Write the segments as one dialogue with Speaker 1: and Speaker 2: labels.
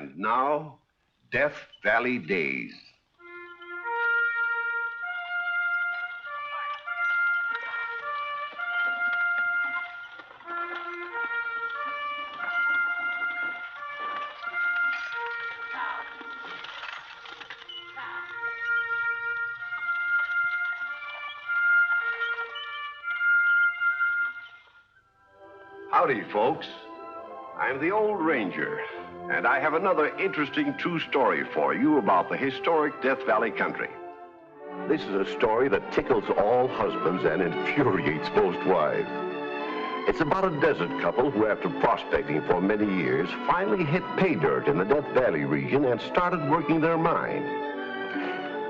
Speaker 1: And now, Death Valley Days. Howdy, folks. I'm the Old Ranger, and I have another interesting true story for you about the historic Death Valley country. This is a story that tickles all husbands and infuriates most wives. It's about a desert couple who, after prospecting for many years, finally hit pay dirt in the Death Valley region and started working their mine.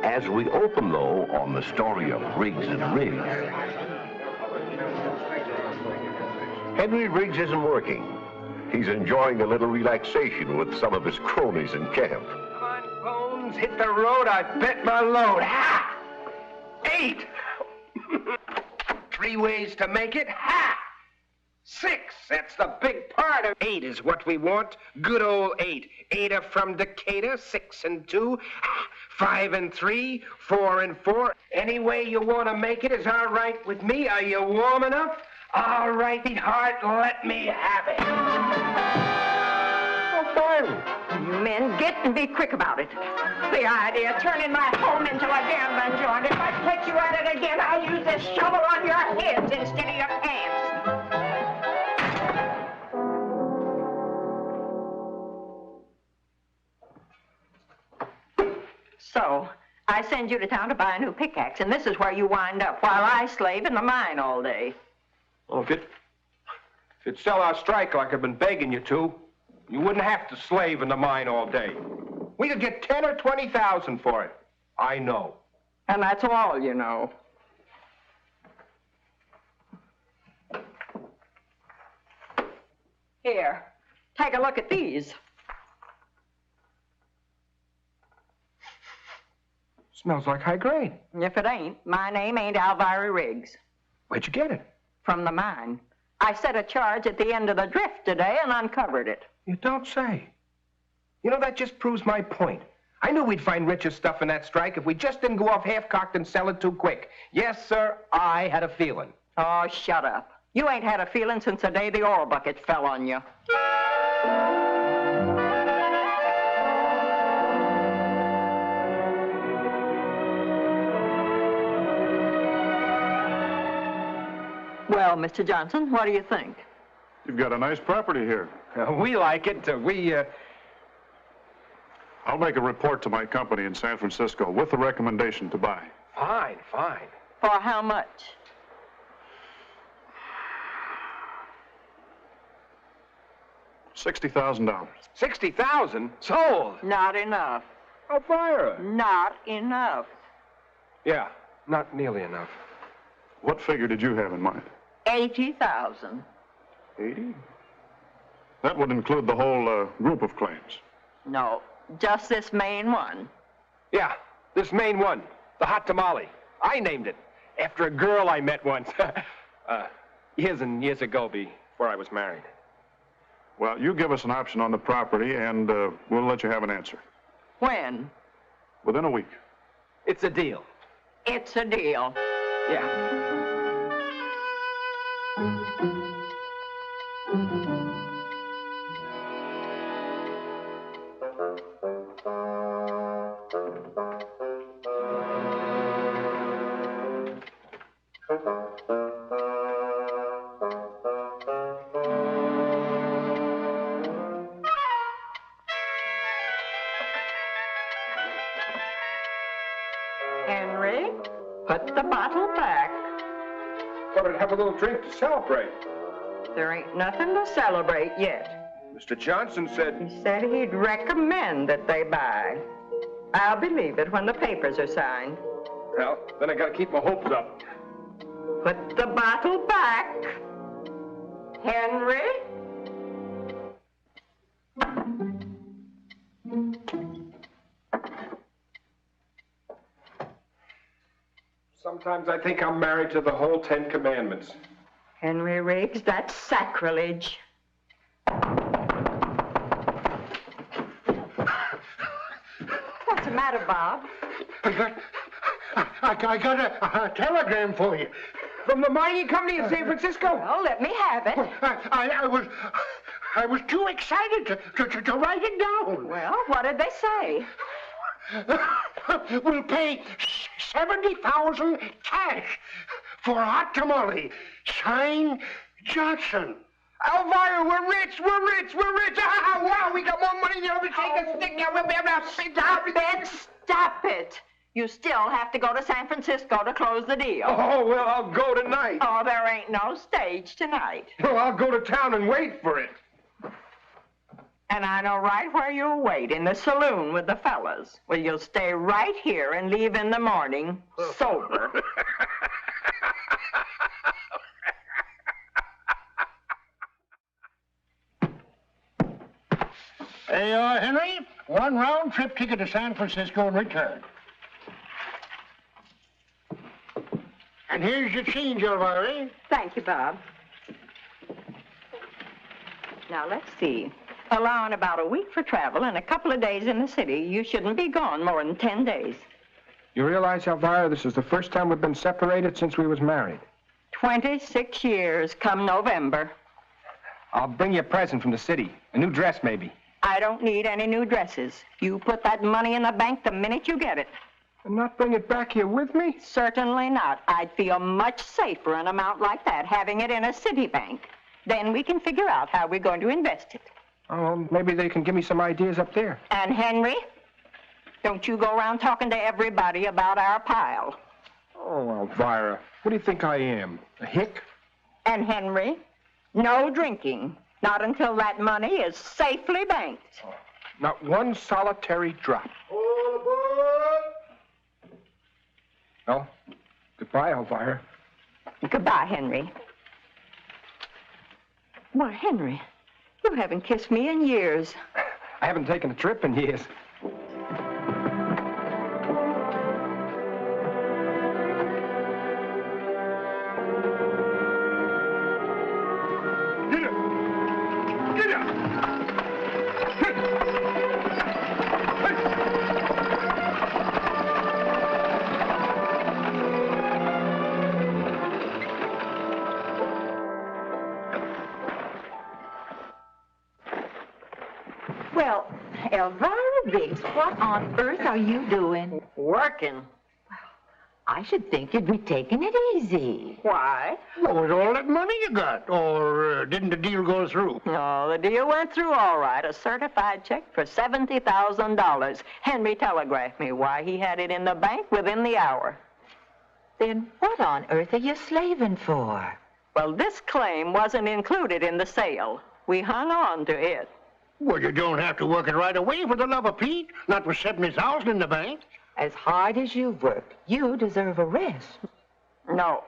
Speaker 1: As we open, though, on the story of Riggs and Riggs, Henry Riggs isn't working. He's enjoying a little relaxation with some of his cronies in camp.
Speaker 2: Come on, Bones, hit the road. I bet my load. Ha! 8. 3 ways to make it. Ha! 6. That's the big part of 8 is what we want. Good old 8. 8 are from Decatur. 6 and 2. 5 and 3. 4 and 4. Any way you want to make it is all right with me. Are you warm enough? All right, sweetheart, let me have it.
Speaker 3: Oh, fine. You men, get and be quick about it. The idea of turning my home into a gambling joint. If I catch you at it again, I'll use this shovel on your heads instead of your pants. So, I send you to town to buy a new pickaxe, and this is where you wind up while I slave in the mine all day.
Speaker 2: Well, if you'd sell our strike like I've been begging you to, you wouldn't have to slave in the mine all day. We could get 10 or 20,000 for it. I know.
Speaker 3: And that's all you know. Here, take a look at these.
Speaker 2: Smells like high grade.
Speaker 3: If it ain't, my name ain't Elvira Riggs.
Speaker 2: Where'd you get it?
Speaker 3: From the mine. I set a charge at the end of the drift today and uncovered it.
Speaker 2: You don't say. You know, that just proves my point. I knew we'd find richer stuff in that strike if we just didn't go off half-cocked and sell it too quick. Yes, sir, I had a feeling.
Speaker 3: Oh, shut up. You ain't had a feeling since the day the oil bucket fell on you. Well, Mr. Johnson, what do you think?
Speaker 4: You've got a nice property here.
Speaker 2: We like it.
Speaker 4: I'll make a report to my company in San Francisco with the recommendation to buy.
Speaker 2: Fine, fine.
Speaker 3: For how much?
Speaker 4: $60,000.
Speaker 2: 60,000? Sold.
Speaker 3: Not enough.
Speaker 2: Elvira.
Speaker 3: Not enough.
Speaker 2: Yeah, not nearly enough.
Speaker 4: What figure did you have in mind?
Speaker 3: 80,000.
Speaker 4: 80? That would include the whole group of claims.
Speaker 3: No, just this main one.
Speaker 2: Yeah, this main one, the hot tamale. I named it after a girl I met once. Years and years ago, before I was married.
Speaker 4: Well, you give us an option on the property, and we'll let you have an answer.
Speaker 3: When?
Speaker 4: Within a week.
Speaker 2: It's a deal.
Speaker 3: It's a deal.
Speaker 2: Yeah.
Speaker 3: Henry, put the bottle back.
Speaker 2: Thought I'd have a little drink to celebrate.
Speaker 3: There ain't nothing to celebrate yet.
Speaker 2: Mr. Johnson said...
Speaker 3: He said he'd recommend that they buy. I'll believe it when the papers are signed.
Speaker 2: Well, then I gotta keep my hopes up.
Speaker 3: Put the bottle back. Henry?
Speaker 2: Sometimes I think I'm married to the whole 10 Commandments.
Speaker 3: Henry Riggs, that's sacrilege. matter, Bob?
Speaker 5: I got a telegram for you.
Speaker 2: From the mining company in San Francisco?
Speaker 3: Well, let me have it.
Speaker 5: I was too excited to write it down.
Speaker 3: Well, what did they say?
Speaker 5: We'll pay $70,000 cash for hot tamale. Sign, Johnson.
Speaker 2: Elvira, we're rich. Ah, wow, we got more money than ever take a stick. Now we'll be able to
Speaker 3: Stop it. You still have to go to San Francisco to close the deal.
Speaker 2: Oh, well, I'll go tonight.
Speaker 3: Oh, there ain't no stage tonight.
Speaker 2: Well, I'll go to town and wait for it.
Speaker 3: And I know right where you'll wait, in the saloon with the fellas. Well, you'll stay right here and leave in the morning, sober.
Speaker 5: There you are, Henry. One round trip ticket to San Francisco and return. And here's your change, Elvira.
Speaker 3: Thank you, Bob. Now, let's see. Allowing about a week for travel and a couple of days in the city, you shouldn't be gone more than 10 days.
Speaker 2: You realize, Elvira, this is the first time we've been separated since we was married.
Speaker 3: 26 years come November.
Speaker 2: I'll bring you a present from the city. A new dress, maybe.
Speaker 3: I don't need any new dresses. You put that money in the bank the minute you get it.
Speaker 2: And not bring it back here with me?
Speaker 3: Certainly not. I'd feel much safer an amount like that, having it in a city bank. Then we can figure out how we're going to invest it.
Speaker 2: Oh, maybe they can give me some ideas up there.
Speaker 3: And Henry, don't you go around talking to everybody about our pile.
Speaker 2: Oh, Elvira, what do you think I am? A hick?
Speaker 3: And Henry, no drinking. Not until that money is safely banked.
Speaker 2: Oh, not one solitary drop.
Speaker 5: All aboard!
Speaker 2: Well, goodbye, Elvira.
Speaker 3: Goodbye, Henry. Why, Henry, you haven't kissed me in years.
Speaker 2: I haven't taken a trip in years.
Speaker 6: Well, Elvira Biggs, what on earth are you doing?
Speaker 3: Working.
Speaker 6: I should think you'd be taking it easy.
Speaker 3: Why?
Speaker 5: What was all that money you got? Or didn't the deal go through?
Speaker 3: No, the deal went through all right. A certified check for $70,000. Henry telegraphed me why he had it in the bank within the hour.
Speaker 6: Then what on earth are you slaving for?
Speaker 3: Well, this claim wasn't included in the sale. We hung on to it.
Speaker 5: Well, you don't have to work it right away for the love of Pete. Not with 70,000 in the bank.
Speaker 6: As hard as you've worked, you deserve a rest.
Speaker 3: No.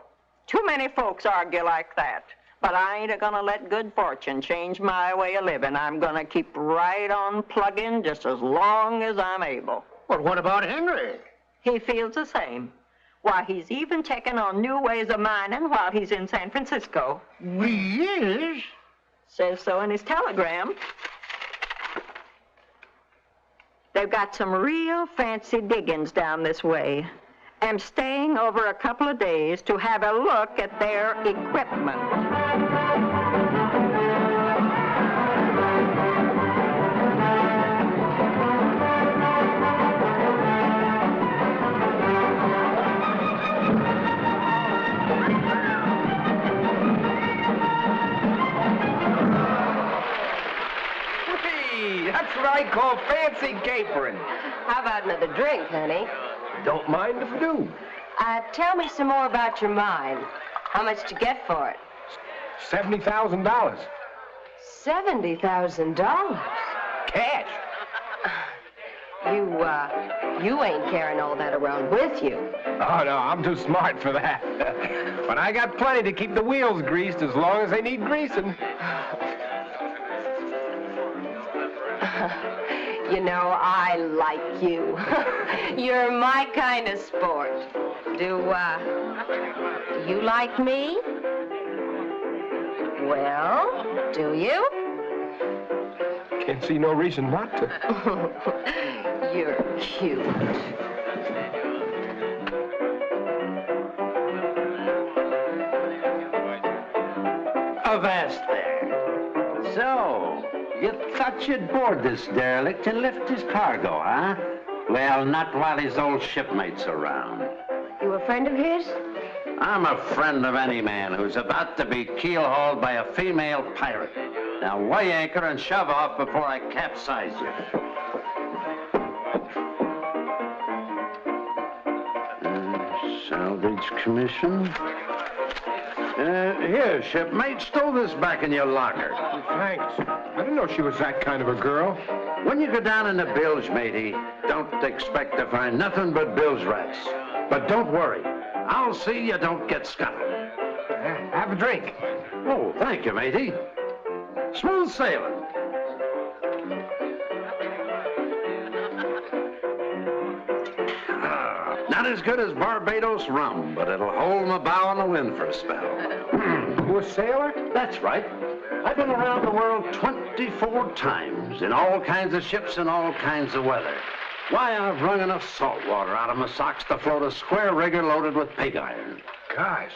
Speaker 3: Too many folks argue like that. But I ain't gonna let good fortune change my way of living. I'm gonna keep right on plugging just as long as I'm able.
Speaker 5: Well, what about Henry?
Speaker 3: He feels the same. Why, he's even checking on new ways of mining while he's in San Francisco.
Speaker 5: He is?
Speaker 3: Says so in his telegram. They've got some real fancy diggings down this way. I'm staying over a couple of days to have a look at their equipment.
Speaker 2: That's what I call fancy capering.
Speaker 7: How about another drink, honey?
Speaker 2: Don't mind if I do.
Speaker 7: Tell me some more about your mine. How much did you get for it?
Speaker 2: $70,000.
Speaker 7: $70,000?
Speaker 2: Cash.
Speaker 7: You ain't carrying all that around with you.
Speaker 2: Oh, no, I'm too smart for that. But I got plenty to keep the wheels greased as long as they need greasing.
Speaker 7: You know, I like you. You're my kind of sport. Do you like me? Well, do you?
Speaker 2: Can't see no reason not to.
Speaker 7: You're cute.
Speaker 8: Avast there. So, you thought you'd board this derelict and lift his cargo, huh? Well, not while his old shipmate's around.
Speaker 7: You a friend of his?
Speaker 8: I'm a friend of any man who's about to be keel-hauled by a female pirate. Now, weigh anchor and shove off before I capsize you. Salvage commission. Here, shipmate, stow this back in your locker.
Speaker 2: Thanks. I didn't know she was that kind of a girl.
Speaker 8: When you go down in the bilge, matey, don't expect to find nothing but bilge rats. But don't worry. I'll see you don't get scuttled.
Speaker 2: Have a drink.
Speaker 8: Oh, thank you, matey. Smooth sailing. Not as good as Barbados rum, but it'll hold my bow on the wind for a spell.
Speaker 2: You a sailor?
Speaker 8: That's right. I've been around the world 24 times, in all kinds of ships and all kinds of weather. Why, I've wrung enough salt water out of my socks to float a square rigger loaded with pig iron.
Speaker 2: Gosh.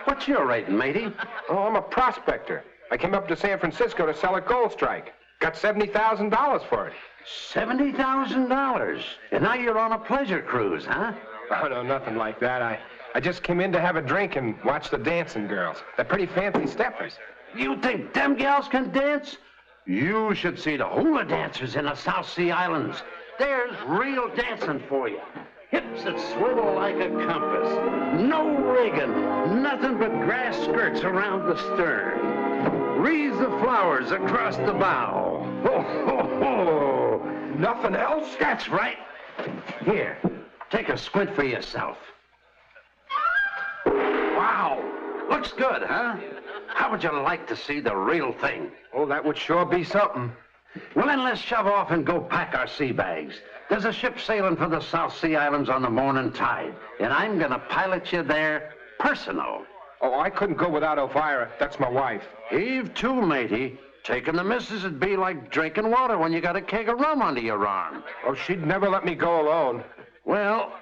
Speaker 8: What's your rating, matey?
Speaker 2: Oh, I'm a prospector. I came up to San Francisco to sell a gold strike. Got $70,000 for it.
Speaker 8: $70,000? And now you're on a pleasure cruise, huh?
Speaker 2: Oh, no, nothing like that. I just came in to have a drink and watch the dancing girls. They're pretty fancy steppers.
Speaker 8: You think them gals can dance? You should see the hula dancers in the South Sea Islands. There's real dancing for you. Hips that swivel like a compass. No rigging. Nothing but grass skirts around the stern. Wreaths of flowers across the bow. Ho, ho, ho.
Speaker 2: Nothing else?
Speaker 8: That's right. Here, take a squint for yourself. Wow. Looks good, huh? How would you like to see the real thing?
Speaker 2: Oh, that would sure be something.
Speaker 8: Well, then let's shove off and go pack our sea bags. There's a ship sailing for the South Sea Islands on the morning tide, and I'm gonna pilot you there personal.
Speaker 2: Oh, I couldn't go without Elvira. That's my wife.
Speaker 8: Heave to, matey. Taking the missus would be like drinking water when you got a keg of rum under your arm.
Speaker 2: Oh, she'd never let me go alone.
Speaker 8: Well,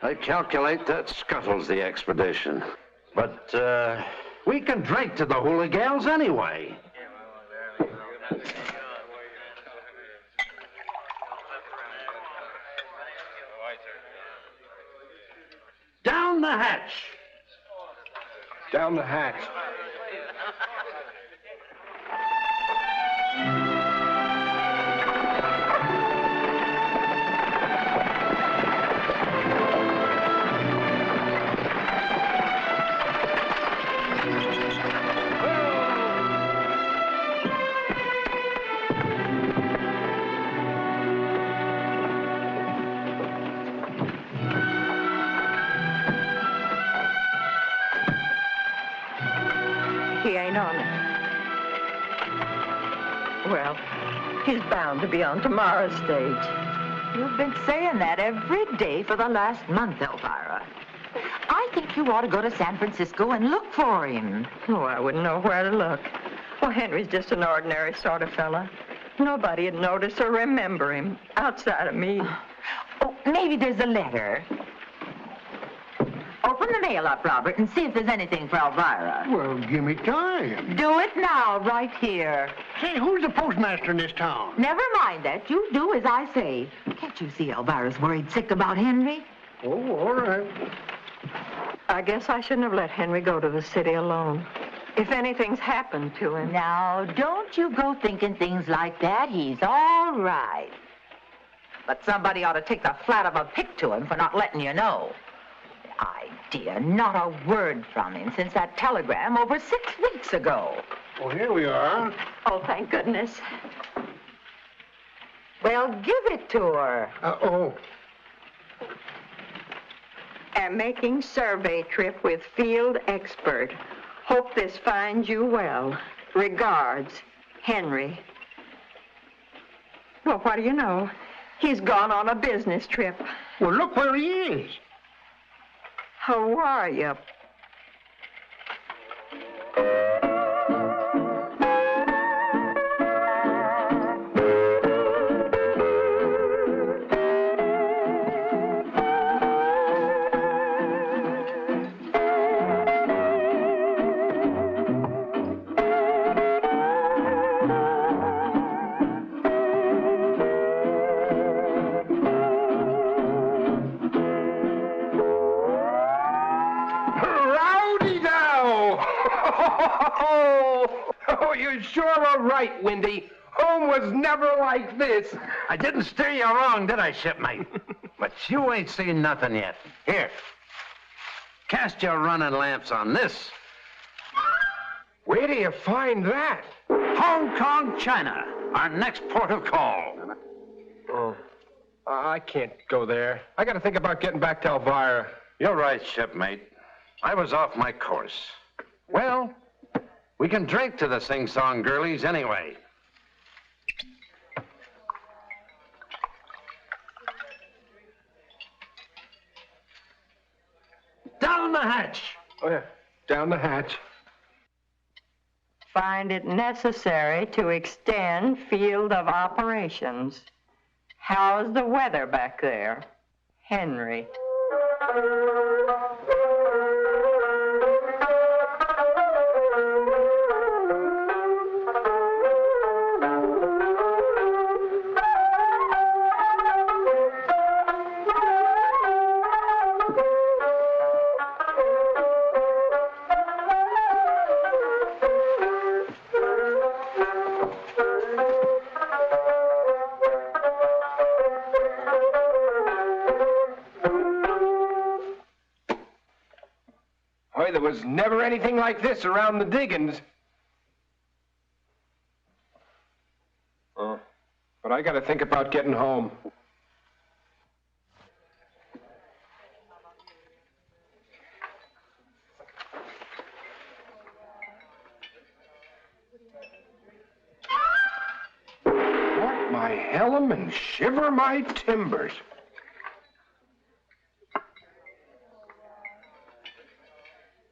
Speaker 8: I calculate that scuttles the expedition. But, we can drink to the hula gals anyway. Down the hatch.
Speaker 2: Down the hatch.
Speaker 3: He ain't on it. Well, he's bound to be on tomorrow's stage.
Speaker 6: You've been saying that every day for the last month, Elvira. I think you ought to go to San Francisco and look for him.
Speaker 3: Oh, I wouldn't know where to look. Well, Henry's just an ordinary sort of fella. Nobody'd notice or remember him outside of me.
Speaker 6: Oh, maybe there's a letter. Open the mail up, Robert, and see if there's anything for Elvira.
Speaker 5: Well, give me time.
Speaker 6: Do it now, right here.
Speaker 5: Say, who's the postmaster in this town?
Speaker 6: Never mind that. You do as I say. Can't you see Elvira's worried sick about Henry?
Speaker 5: Oh, all right.
Speaker 3: I guess I shouldn't have let Henry go to the city alone. If anything's happened to him.
Speaker 6: Now, don't you go thinking things like that. He's all right. But somebody ought to take the flat of a pick to him for not letting you know. Idea, not a word from him since that telegram over 6 weeks ago.
Speaker 5: Oh, here we are.
Speaker 3: Oh, thank goodness.
Speaker 6: Well, give it to her.
Speaker 3: Am making survey trip with field expert. Hope this finds you well. Regards, Henry. Well, what do you know? He's gone on a business trip.
Speaker 5: Well, look where he is.
Speaker 3: How are you?
Speaker 2: Oh, you sure are right, Windy. Home was never like this.
Speaker 8: I didn't steer you wrong, did I, shipmate? But you ain't seen nothing yet. Here, cast your running lamps on this.
Speaker 2: Where do you find that?
Speaker 8: Hong Kong, China, our next port of call.
Speaker 2: Oh, I can't go there. I got to think about getting back to Elvira.
Speaker 8: You're right, shipmate. I was off my course. Well, we can drink to the sing-song girlies anyway. Down the hatch.
Speaker 2: Oh, yeah. Down the hatch.
Speaker 3: Find it necessary to extend field of operations. How's the weather back there? Henry.
Speaker 2: Boy, there was never anything like this around the diggings. Oh, but I got to think about getting home. What my hellum and shiver my timbers.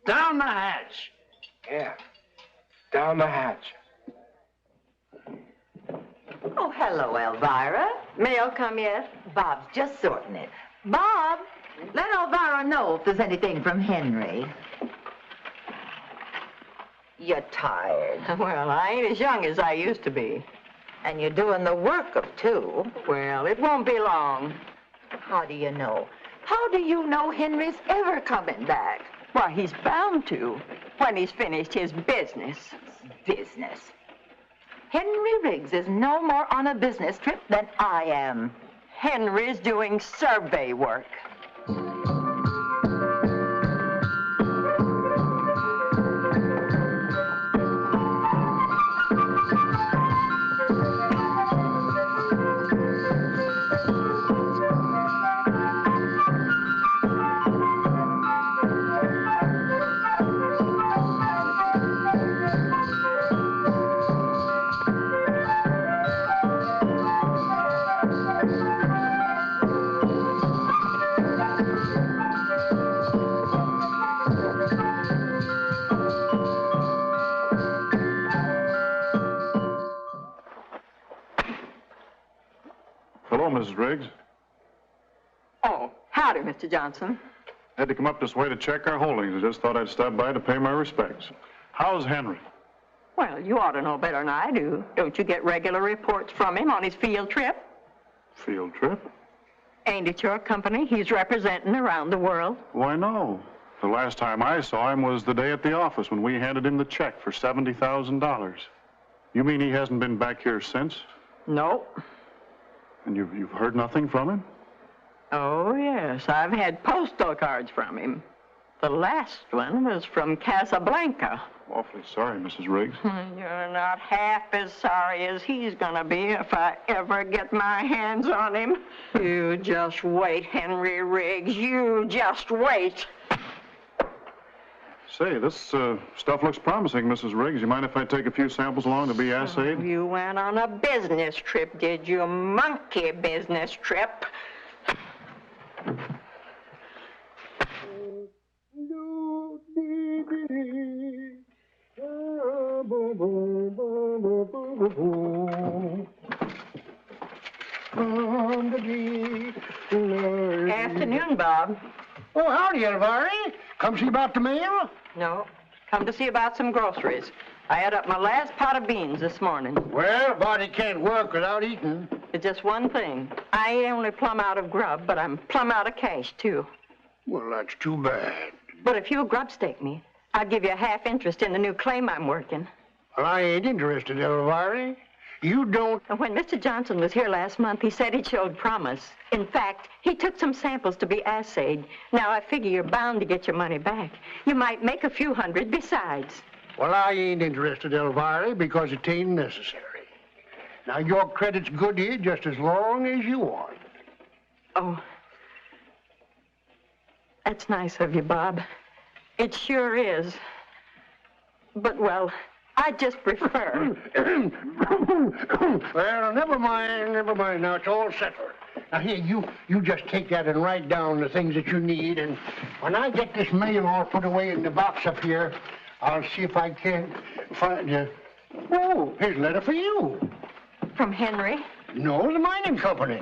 Speaker 8: Down the hatch.
Speaker 2: Yeah, down the hatch.
Speaker 6: Oh, hello, Elvira.
Speaker 3: Mail come yet?
Speaker 6: Bob's just sorting it. Bob, let Elvira know if there's anything from Henry. You're tired.
Speaker 3: Well, I ain't as young as I used to be.
Speaker 6: And you're doing the work of two.
Speaker 3: Well, it won't be long.
Speaker 6: How do you know? How do you know Henry's ever coming back?
Speaker 3: Why, he's bound to when he's finished his business.
Speaker 6: Business. Henry Riggs is no more on a business trip than I am.
Speaker 3: Henry's doing survey work.
Speaker 4: Hello, Mrs. Riggs.
Speaker 3: Oh, howdy, Mr. Johnson.
Speaker 4: Had to come up this way to check our holdings. I just thought I'd stop by to pay my respects. How's Henry?
Speaker 3: Well, you ought to know better than I do. Don't you get regular reports from him on his field trip?
Speaker 4: Field trip?
Speaker 3: Ain't it your company he's representing around the world?
Speaker 4: Why, no. The last time I saw him was the day at the office when we handed him the check for $70,000. You mean he hasn't been back here since?
Speaker 3: No.
Speaker 4: And you've heard nothing from him?
Speaker 3: Oh, yes. I've had postal cards from him. The last one was from Casablanca.
Speaker 4: Awfully sorry, Mrs. Riggs.
Speaker 3: You're not half as sorry as he's gonna be if I ever get my hands on him. You just wait, Henry Riggs. You just wait.
Speaker 4: Say, this stuff looks promising, Mrs. Riggs. You mind if I take a few samples along to be assayed?
Speaker 3: You went on a business trip, did you? Monkey business trip. Afternoon, Bob.
Speaker 5: Oh, howdy, Elvira. Come see about the mail?
Speaker 3: No, come to see about some groceries. I had up my last pot of beans this morning.
Speaker 5: Well, a body can't work without eating.
Speaker 3: It's just one thing. I ain't only plumb out of grub, but I'm plumb out of cash, too.
Speaker 5: Well, that's too bad.
Speaker 3: But if you'll grub stake me, I'll give you a half interest in the new claim I'm working.
Speaker 5: Well, I ain't interested, Elvira. You don't...
Speaker 3: When Mr. Johnson was here last month, he said he showed promise. In fact, he took some samples to be assayed. Now, I figure you're bound to get your money back. You might make a few hundred besides.
Speaker 5: Well, I ain't interested, Elvira, because it ain't necessary. Now, your credit's good here just as long as you want.
Speaker 3: Oh, that's nice of you, Bob. It sure is. But, well, I just prefer.
Speaker 5: Well, never mind. Now, it's all settled. Now, here, you just take that and write down the things that you need, and when I get this mail all put away in the box up here, I'll see if I can find you. Oh, here's a letter for you.
Speaker 3: From Henry?
Speaker 5: No, the mining company.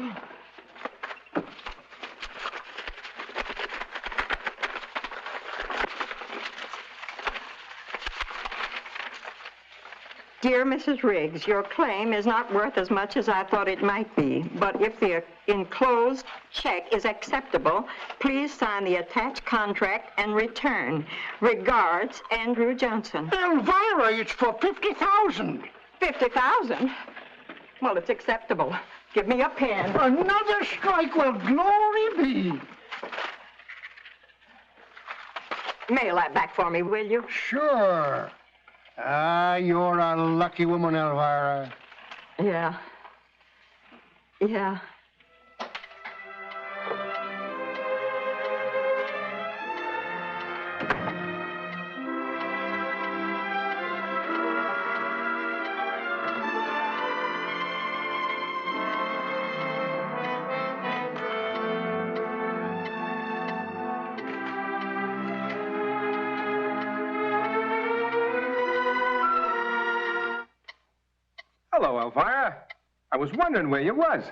Speaker 3: Dear Mrs. Riggs, your claim is not worth as much as I thought it might be, but if the enclosed check is acceptable, please sign the attached contract and return. Regards, Andrew Johnson.
Speaker 5: Elvira, it's for $50,000.
Speaker 3: $50,000? Well, it's acceptable. Give me a pen.
Speaker 5: Another strike, well, glory be.
Speaker 3: Mail that back for me, will you?
Speaker 5: Sure. Ah, you're a lucky woman, Elvira.
Speaker 3: Yeah.
Speaker 2: Hello, Elvira. I was wondering where you was.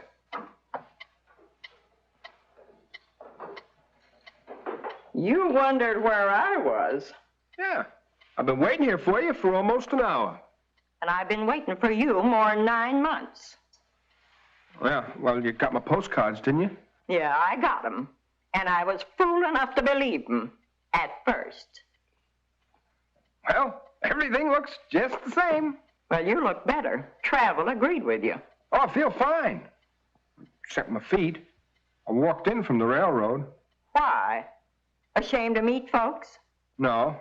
Speaker 3: You wondered where I was.
Speaker 2: Yeah. I've been waiting here for you for almost an hour.
Speaker 3: And I've been waiting for you more than 9 months.
Speaker 2: Well, you got my postcards, didn't you?
Speaker 3: Yeah, I got 'em. And I was fool enough to believe 'em at first.
Speaker 2: Well, everything looks just the same.
Speaker 3: Well, you look better. Travel agreed with you.
Speaker 2: Oh, I feel fine. Except my feet. I walked in from the railroad.
Speaker 3: Why? Ashamed to meet folks?
Speaker 2: No.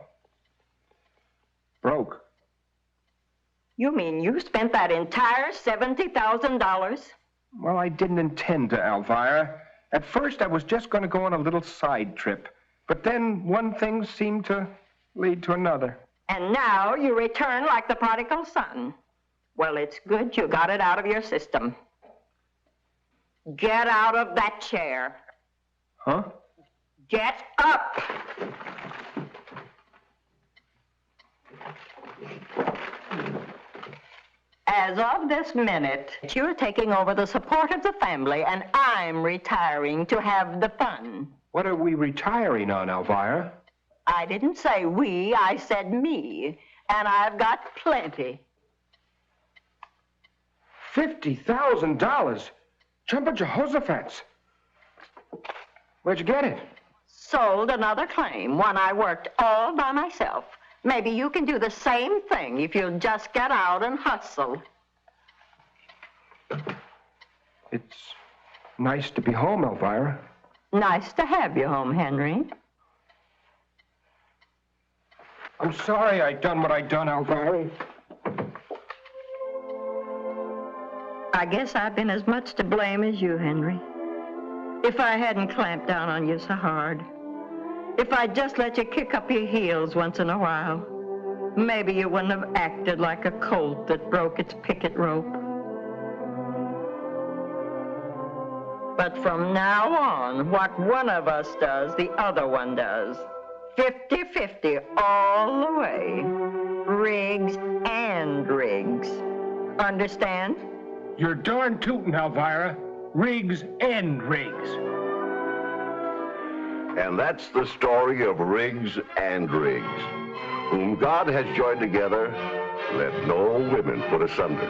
Speaker 2: Broke.
Speaker 3: You mean you spent that entire $70,000?
Speaker 2: Well, I didn't intend to, Elvira. At first, I was just going to go on a little side trip. But then one thing seemed to lead to another.
Speaker 3: And now you return like the prodigal son. Well, it's good you got it out of your system. Get out of that chair.
Speaker 2: Huh?
Speaker 3: Get up! As of this minute, you're taking over the support of the family, and I'm retiring to have the fun.
Speaker 2: What are we retiring on, Elvira?
Speaker 3: I didn't say we, I said me. And I've got plenty.
Speaker 2: $50,000? Jumping Jehoshaphat's. Where'd you get it?
Speaker 3: Sold another claim, one I worked all by myself. Maybe you can do the same thing if you'll just get out and hustle.
Speaker 2: It's nice to be home, Elvira.
Speaker 3: Nice to have you home, Henry.
Speaker 2: I'm sorry I done what I done, Elvira.
Speaker 3: I guess I've been as much to blame as you, Henry. If I hadn't clamped down on you so hard. If I'd just let you kick up your heels once in a while. Maybe you wouldn't have acted like a colt that broke its picket rope. But from now on, what one of us does, the other one does. 50-50 all the way. Riggs and Riggs. Understand?
Speaker 2: You're darn tootin', Elvira. Riggs and Riggs.
Speaker 1: And that's the story of Riggs and Riggs, whom God has joined together, let no women put asunder.